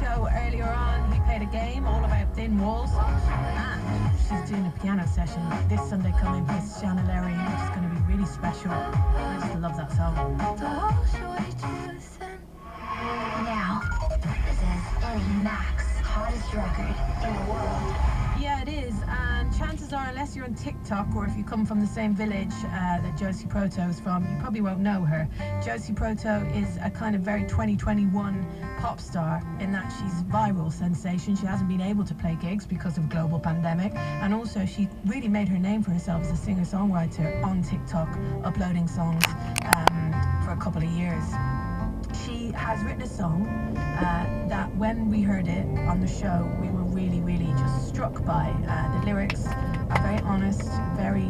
show earlier on, we played a game all about thin walls. And she's doing a piano session this Sunday coming with Shanna Larry, which is going to be really special. I just love that song. Now, this is Annie Mac's hottest record in the world. Yeah, it is, and chances are, unless you're on TikTok or if you come from the same village that Josie Proto is from, you probably won't know her. Josie Proto is a kind of very 2021 pop star in that she's a viral sensation. She hasn't been able to play gigs because of global pandemic, and also she really made her name for herself as a singer-songwriter on TikTok, uploading songs for a couple of years. She has written a song that when we heard it on the show, we were really, really just struck by. The lyrics